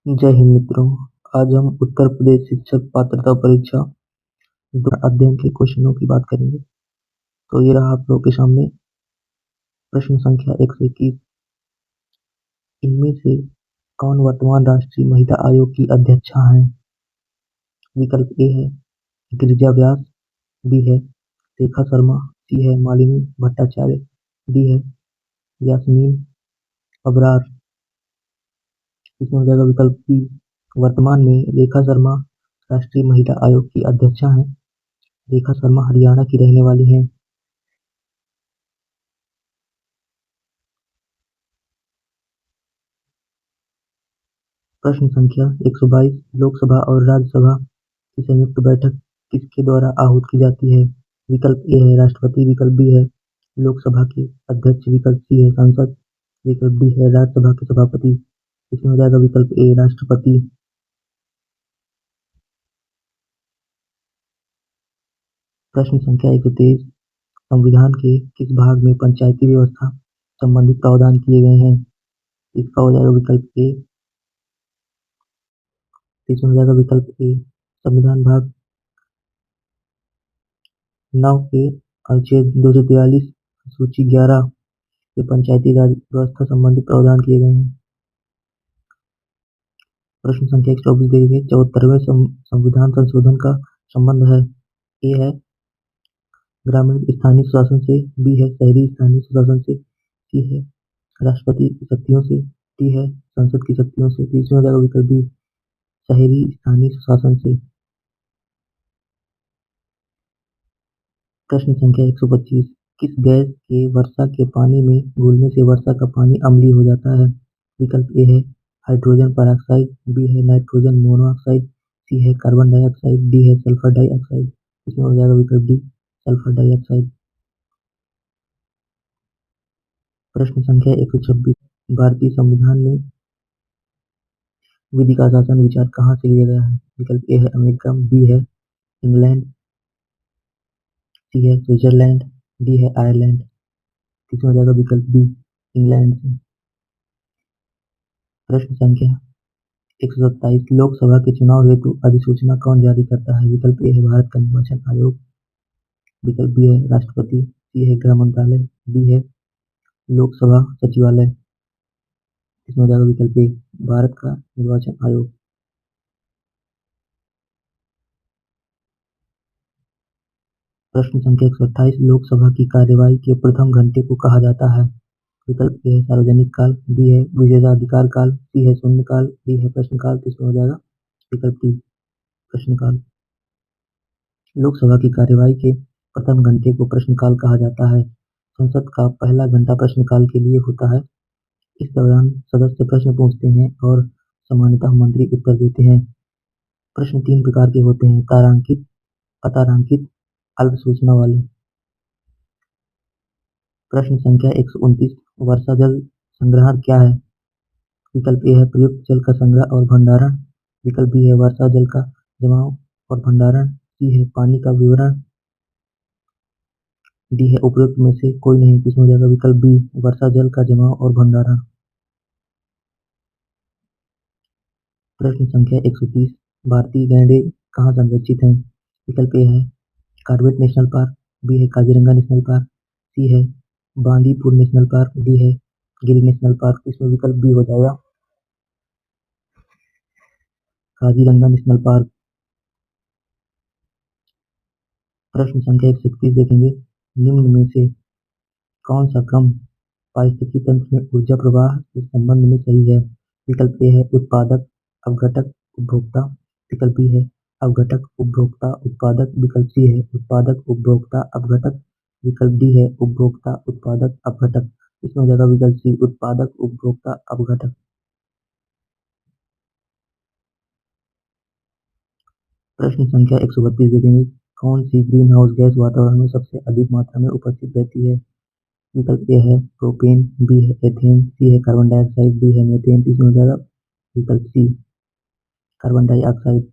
जय हिंद मित्रों। आज हम उत्तर प्रदेश शिक्षक पात्रता परीक्षा अध्ययन के क्वेश्चनों की बात करेंगे। तो ये रहा आप लोगों के सामने प्रश्न संख्या 121। इनमें से कौन वर्तमान राष्ट्रीय महिला आयोग की अध्यक्षा है? विकल्प ए है गिरिजा व्यास, बी है रेखा शर्मा, सी है मालिनी भट्टाचार्य, डी है यास्मीन अबरार। इसमें हो जाएगा विकल्प बी। वर्तमान में रेखा शर्मा राष्ट्रीय महिला आयोग की अध्यक्षा हैं। रेखा शर्मा हरियाणा की रहने वाली हैं। प्रश्न संख्या 122। लोकसभा और राज्यसभा की संयुक्त बैठक किसके द्वारा आहूत की जाती है? विकल्प ए है राष्ट्रपति, विकल्प बी है लोकसभा के अध्यक्ष, विकल्प सी है संसद, विकल्प डी है राज्यसभा के सभापति। इसमें हो जाएगा विकल्प ए राष्ट्रपति। प्रश्न संख्या 123। संविधान के किस भाग में पंचायती व्यवस्था संबंधित प्रावधान किए गए हैं? इसका हो जाएगा विकल्प ए। इसमें हो जाएगा विकल्प ए संविधान भाग 9 के अनुच्छेद 243 सूची 11 के पंचायती राज व्यवस्था संबंधी प्रावधान किए गए हैं। प्रश्न संख्या 124 देखेंगे। 74वें संविधान संशोधन का संबंध है। ए है ग्रामीण स्थानीय स्वशासन से, बी है शहरी स्थानीय स्वशासन से, सी है राष्ट्रपति की शक्तियों से, डी है संसद की शक्तियों से। तीसरा हो जाएगा विकल्प बी शहरी स्थानीय स्वशासन से। प्रश्न संख्या 125। किस गैस के वर्षा के पानी में घुलने से वर्षा का पानी अम्लीय हो जाता है? विकल्प ए है हाइड्रोजन पेरोक्साइड, बी है नाइट्रोजन मोनोऑक्साइड, सी है कार्बन डाइऑक्साइड, डी है सल्फर डाइऑक्साइड। इसमें हो जाएगा विकल्प डी सल्फर डाइऑक्साइड। प्रश्न संख्या 126। भारतीय संविधान में विधि का शासन विचार कहाँ से लिया गया है? विकल्प ए है अमेरिका, बी है इंग्लैंड, सी है स्विट्जरलैंड, डी है आयरलैंड। इसमें हो जाएगा विकल्प बी इंग्लैंड से। प्रश्न संख्या 127। लोकसभा के चुनाव हेतु अधिसूचना कौन जारी करता है? विकल्प ए है भारत का निर्वाचन आयोग, विकल्प बी है राष्ट्रपति, सी है गृह मंत्रालय, डी है लोकसभा सचिवालय। इसमें हो जाएगा विकल्प ए भारत का निर्वाचन आयोग। प्रश्न संख्या 128। लोकसभा की कार्यवाही के प्रथम घंटे को कहा जाता है? विकल्प ए है सार्वजनिक काल, बी है विशेषाधिकार काल, सी है शून्यकाल, डी है प्रश्नकाल। तो इसमें हो जाएगा विकल्प डी प्रश्नकाल। लोकसभा की कार्यवाही के प्रथम घंटे को प्रश्नकाल कहा जाता है। संसद का पहला घंटा प्रश्नकाल के लिए होता है। इस दौरान सदस्य प्रश्न पूछते हैं और सामान्यतः मंत्री उत्तर देते हैं। प्रश्न 3 प्रकार के होते हैं तारांकित, अतारांकित, अल्प सूचना वाले। प्रश्न संख्या 129। वर्षा जल संग्रहण क्या है? विकल्प ए है प्रयुक्त जल का संग्रह और भंडारण, विकल्प बी है वर्षा जल का जमाव और भंडारण, सी है पानी का विवरण, डी है उपरोक्त में से कोई नहीं। इसमें हो जाएगा विकल्प बी वर्षा जल का जमाव और भंडारण। प्रश्न संख्या 130। भारतीय गैंडे कहाँ संरक्षित हैं? विकल्प ए है कॉर्बेट नेशनल पार्क, बी है काजीरंगा नेशनल पार्क, सी है बांदीपुर नेशनल पार्क, डी है गिर नेशनल पार्क। इसमें विकल्प बी हो जाएगा काजीरंगा नेशनल पार्क। प्रश्न संख्या 131 देखेंगे। निम्न में से कौन सा क्रम पारिस्थितिकी तंत्र में ऊर्जा प्रवाह के संबंध में सही है? विकल्प ए है उत्पादक, अवघटक, उपभोक्ता, विकल्प बी है अवघटक, उपभोक्ता, उत्पादक, विकल्प सी है उत्पादक, उपभोक्ता, अवघटक, विकल्प डी है उपभोक्ता, उत्पादक, अवघटक। इसमें हो जाएगा विकल्प सी उत्पादक, उपभोक्ता, अवघटक। प्रश्न संख्या 132 देखेंगे। कौन सी ग्रीन हाउस गैस वातावरण में सबसे अधिक मात्रा में उपस्थित रहती है? विकल्प ए है प्रोपेन, बी है एथेन, सी है कार्बन डाइऑक्साइड, डी है मीथेन। इसमें हो जाएगा विकल्प सी कार्बन डाइऑक्साइड।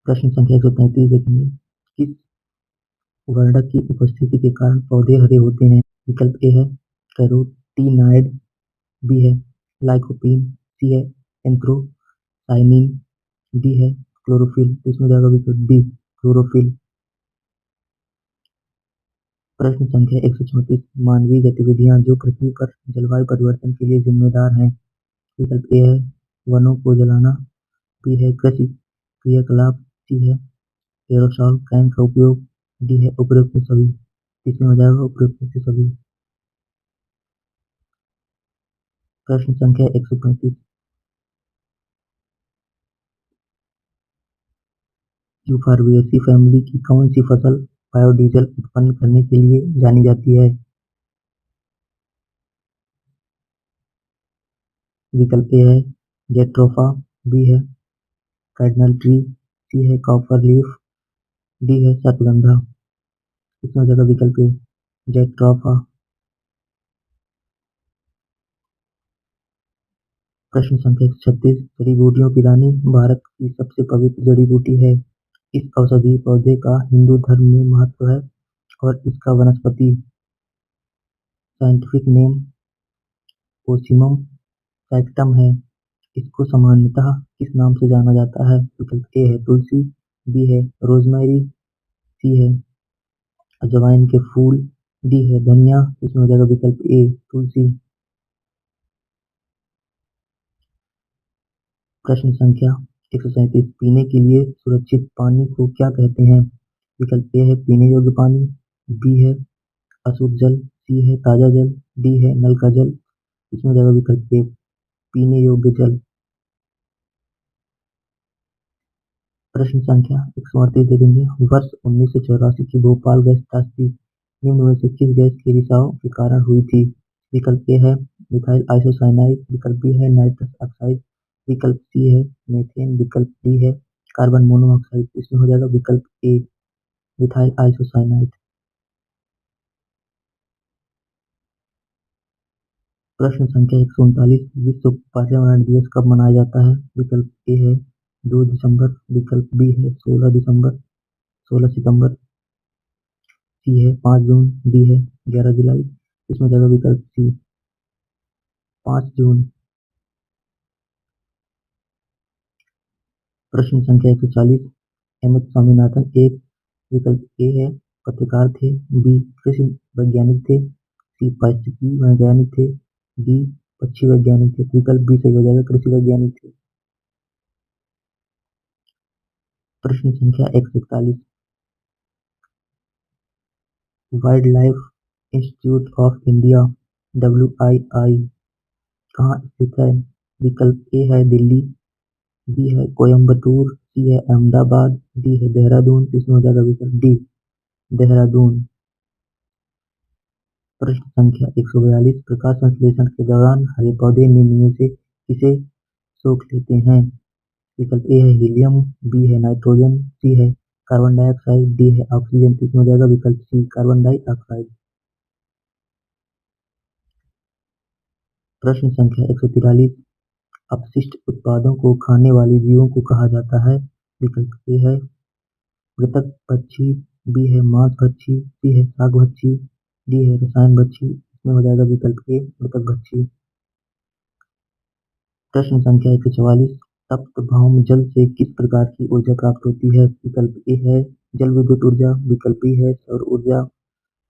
प्रश्न संख्या 133 देखेंगे। किस वर्णक की उपस्थिति के कारण पौधे हरे होते हैं। विकल्प ए है कैरोटीनॉइड, बी है लाइकोपीन, सी है एंथ्रोसाइनिन, डी है क्लोरोफिल। इसमें जाएगा विकल्प बी क्लोरोफिल। प्रश्न संख्या 134 मानवीय गतिविधियां जो पृथ्वी पर जलवायु परिवर्तन के लिए जिम्मेदार हैं। विकल्प ए है वनों को जलाना, बी है कृषि क्रियाकलाप, सी है एरोसॉल कैन का उपयोग, डी है उपयुक्त सभी। इसमें हो जाएगा उपयुक्त सभी। प्रश्न संख्या 135 यूफॉर्बिएसी फैमिली की कौन सी फसल बायोडीजल उत्पन्न करने के लिए जानी जाती है। विकल्प ए है जेट्रोफा, बी है कार्डिनल ट्री, सी है कॉपर लीफ, डी है शतगंधा। इसमें हो जाएगा विकल्प ए जेट्रोफा। प्रश्न संख्या 136 जड़ी बूटियों की रानी भारत की सबसे पवित्र जड़ी बूटी है। इस औषधीय पौधे का हिंदू धर्म में महत्व है और इसका वनस्पति साइंटिफिक नेम ओसिमम सैक्टम है। इसको सामान्यतः किस नाम से जाना जाता है। विकल्प ए है तुलसी, बी है रोजमेरी, सी है अजवाइन के फूल, डी है धनिया। इसमें हो जाएगा विकल्प ए तुलसी। प्रश्न संख्या 137 पीने के लिए सुरक्षित पानी को क्या कहते हैं। विकल्प ए है पीने योग्य पानी, बी है अशुद्ध जल, सी है ताजा जल, डी है नल का जल। इसमें हो जाएगा विकल्प ए पीने योग्य जल। प्रश्न संख्या 138 दे देंगे वर्ष 1984 की भोपाल गैस त्रासदी निम्न में से किस गैस के रिसाव के कारण हुई थी। विकल्प ए है मिथाइल आइसोसाइनाइड, विकल्प बी है नाइट्रस ऑक्साइड, विकल्प सी है मीथेन, विकल्प डी है कार्बन मोनोऑक्साइड। इसमें हो जाएगा विकल्प ए मिथाइल आइसोसाइनाइड। प्रश्न संख्या 139 विश्व पर्यावरण दिवस कब मनाया जाता है। विकल्प ए है 2 दिसंबर, विकल्प बी है 16 दिसंबर, 16 सितंबर, सी है 5 जून, डी है 11 जुलाई। इसमें जाएगा विकल्प सी 5 जून। प्रश्न संख्या 140 एम एस स्वामीनाथन एक विकल्प ए है पत्रकार थे, बी कृषि वैज्ञानिक थे, सी पारिस्थितिकी वैज्ञानिक थे, डी पक्षी वैज्ञानिक थे। विकल्प बी सही हो जाएगा कृषि वैज्ञानिक थे। प्रश्न संख्या 141 wild life institute of India WII कहाँ स्थित है। विकल्प ए है दिल्ली, बी है कोयम्बटूर, सी है अहमदाबाद, डी है देहरादून। इसमें हो जाएगा विकल्प डी देहरादून। प्रश्न संख्या 142 प्रकाश संश्लेषण के दौरान हरे पौधे निम्न में से किसे सोख लेते हैं। विकल्प ए है हीलियम, बी है नाइट्रोजन, सी है कार्बन डाइऑक्साइड, डी है ऑक्सीजन। इसमें हो जाएगा विकल्प सी कार्बन डाइऑक्साइड। प्रश्न संख्या 143 अपशिष्ट उत्पादों को खाने वाले जीवों को कहा जाता है। विकल्प ए है मृतक पक्षी, बी है मांस भक्षी, सी है शाक भक्षी, डी है रसायन भक्षी। इसमें हो जाएगा विकल्प ए मृतक भक्षी। प्रश्न संख्या 144 तप्त भौम जल से किस प्रकार की ऊर्जा प्राप्त होती है। विकल्प ए है जल विद्युत ऊर्जा, विकल्प बी है सौर ऊर्जा,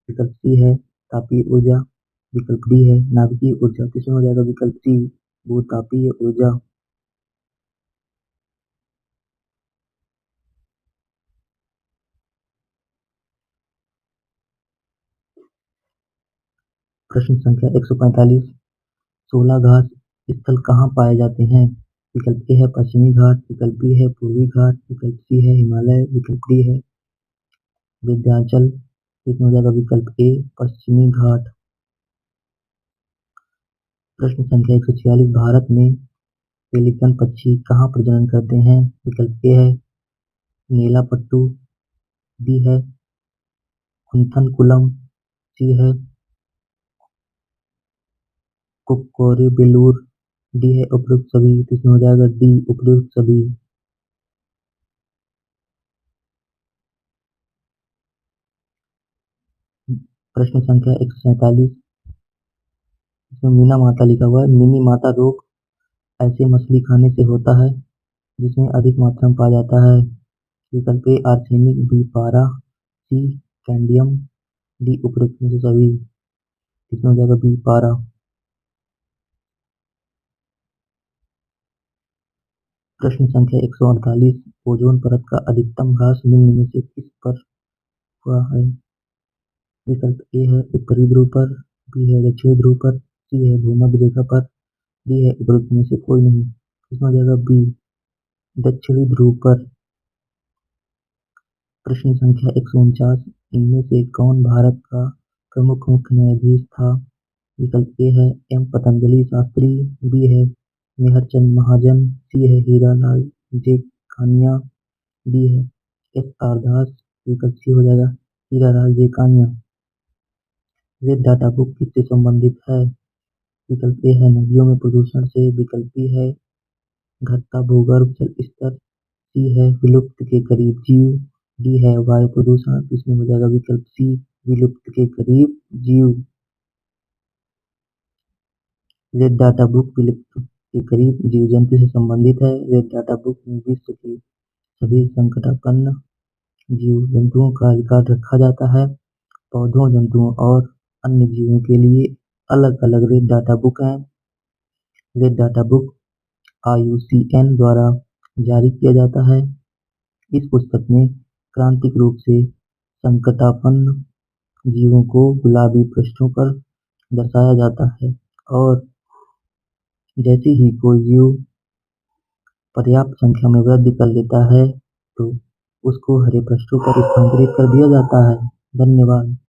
विकल्प सी है तापीय ऊर्जा, विकल्प डी है नाभिकीय ऊर्जा। इसमें हो जाएगा विकल्प सी भूतापीय ऊर्जा। प्रश्न संख्या 145 16 घाट स्थल कहाँ पाए जाते हैं। विकल्प ए है पश्चिमी घाट, विकल्प बी है पूर्वी घाट, विकल्प सी है हिमालय, विकल्प डी है विंध्याचल। इसमें हो जाएगा विकल्प ए पश्चिमी घाट। प्रश्न संख्या 146 भारत में पेलिकन पक्षी कहाँ प्रजनन करते हैं। विकल्प ए है नीलापट्टू, बी है कुंथनकुलम, सी है कुक्कोरीबिलूर, डी है उपयुक्त सभी। इसमें हो जाएगा डी उपयुक्त सभी। प्रश्न संख्या 147, इसमें मीना माता लिखा हुआ है। मिनी माता रोग ऐसे मछली खाने से होता है जिसमें अधिक मात्रा में पाया जाता है। विकल्प ए आर्सेनिक, बी पारा, सी कैंडियम, डी उपरोक्त में से सभी। इसमें हो जाएगा बी पारा। प्रश्न संख्या 148, ओजोन परत का अधिकतम ह्रास निम्न में से किस पर हुआ है। विकल्प ए है उत्तरी ध्रुव पर, बी है दक्षिणी ध्रुव पर, सी है भूमध्य रेखा पर, डी है उपरोक्त में से कोई नहीं। इसमें हो जाएगा बी दक्षिणी ध्रुव पर। प्रश्न संख्या 149, इनमें से कौन भारत का प्रमुख मुख्य न्यायाधीश था। विकल्प ए है एम पतंजलि शास्त्री, बी है मेहरचंद महाजन, सी है हीरालाल जे कानिया, डी है एस आर दास। विकल्प सी हो जाएगा हीरालाल जे कानिया। रेड डाटा बुक किससे संबंधित है। विकल्प ए है नदियों में प्रदूषण से, विकल्प बी है घटता भूगर्भ जल स्तर, सी है विलुप्त के करीब जीव, डी है वायु प्रदूषण। इसमें हो जाएगा विकल्प सी विलुप्त के करीब जीव। रेड डाटा बुक विलुप्त के करीब जीव जंतु से संबंधित है। रेड डाटा बुक में विश्व के सभी संकटापन्न जीव जंतुओं का रिकॉर्ड रखा जाता है। पौधों, जंतुओं और अन्य जीवों के लिए अलग अलग रेड डाटा बुक हैं। रेड डाटा बुक IUCN द्वारा जारी किया जाता है। इस पुस्तक में क्रांतिक रूप से संकटापन्न जीवों को गुलाबी पृष्ठों पर दर्शाया जाता है और जैसे ही कोई जीव पर्याप्त संख्या में वृद्धि कर लेता है तो उसको हरे पृष्ठों पर स्थानांतरित कर दिया जाता है। धन्यवाद।